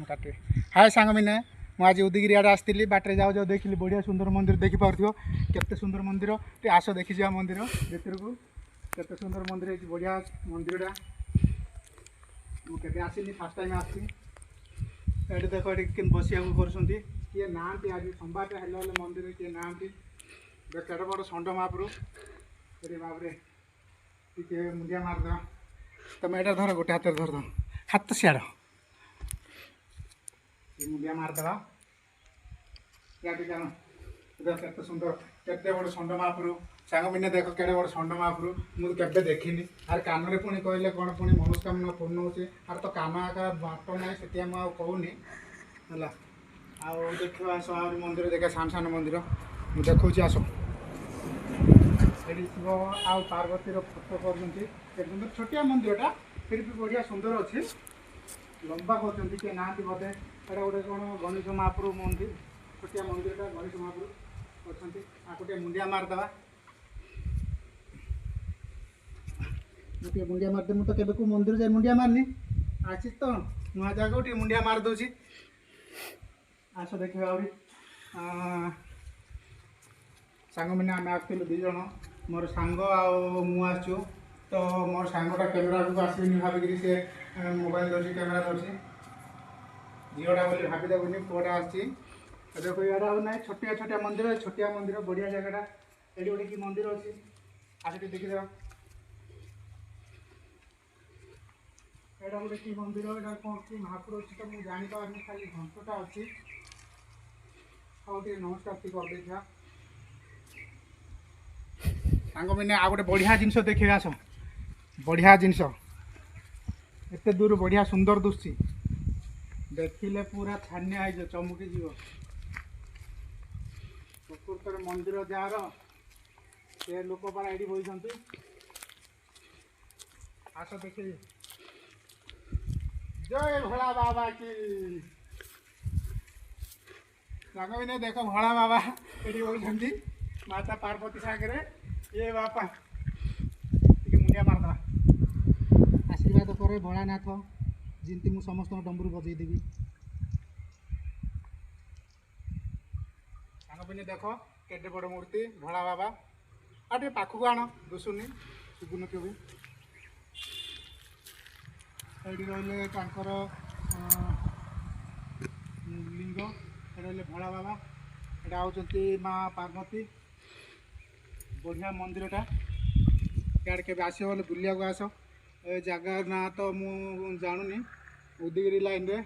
काटे हाय सांग मैंने मुझे उदयगिरी आड़े आसती बाटे जाऊ जाऊ देखिली बढ़िया सुंदर मंदिर देखिपार केते सुंदर मंदिर टे आस देखी जा मंदिर भर को केते सुंदर मंदिर है बढ़िया मंदिरटा मुझे आसनी फास्ट टाइम आसी देख ये बसिया कर किए ना आज संबाद है मंदिर किए ना देख केटे बड़ षंड महाप्रभु ये बाबरे टे मुंडिया मारद तुम यहाँ धर गोटे हाथ धर हाथ सियाड़ मुंडिया मारदेवा या जान केते सुंदर केते बड़ षंड महाप्रभु सांग मैंने देख केटे बड़ षंड महाप्रभु मुझे केवे देखनी आर कान में पुणी कहले कौन पुणी मनोस्कामना पूर्ण होचे आर तो कान आका बाट ना से कहूनी है आउ देखा आस आ मंदिर देखा सान सान मंदिर मुझे देखा आस शिव आ पार्वती फोटो कर छोटिया मंदिरटा फिर भी बढ़िया सुंदर अच्छे लंबा कर किए ना बोधे एटा गोटे कौन गणेश महाप्रभु मंदिर छोटिया मंदिरटा गणेश महाप्रभु अच्छा गोटे मुंडिया मारदेवा गोटे मुंडिया मारदे मुझे केवे को मंदिर जाए मुंडिया मारनी आसी तो नुआ जगह गोटे मुंडिया मारदे आस देखिए सांग मैंने आम आसलु दुज मोर सांग आसु तो मोर सांगटा कैमेरा को आसनी भाविकी सी मोबाइल धरसी कैमेरा धरसी झीटा बोली भाविदेवनी पुआटा आसी देखो यार ना छोटिया छोटिया मंदिर बढ़िया जगह ये गोटे कि मंदिर अच्छी आज देखीदे यहाँ गोटे कि मंदिर यहाँ कौन कि महापुर अच्छी तो मुझे जापारे खाली घंटा अच्छी हाँ नमस्कार टी कर देखा सांग मैंने आ गए बढ़िया जिनस देखिए आस बढ़िया जिनस एत दूर बढ़िया सुंदर दुशी देखिले पूरा छानिया हो चमुकी जीव प्रकृत मंदिर जार से लोक पारा ये बही आस देखिए जय भोला बाबा की सांग मैंने देख भोला बाबा ये बही माता पार्वती सागर ये बापा मुंडिया मारदेवा आशीर्वाद करे भोलानाथ जिनती मु समस्त डमरू बजेदेवी सांग मैंने देख केटे बड़ मूर्ति भोला बाबा आ टे पाखक आण दुसुनी शुभुन के भी ये रही लिंग ये भोला बाबा यहाँ होती माँ पार्वती बढ़िया मंदिरटा यार के आसो बोले बुलिया को आस जगार ना तो मु जानुनी उदयगिरी लाइन रे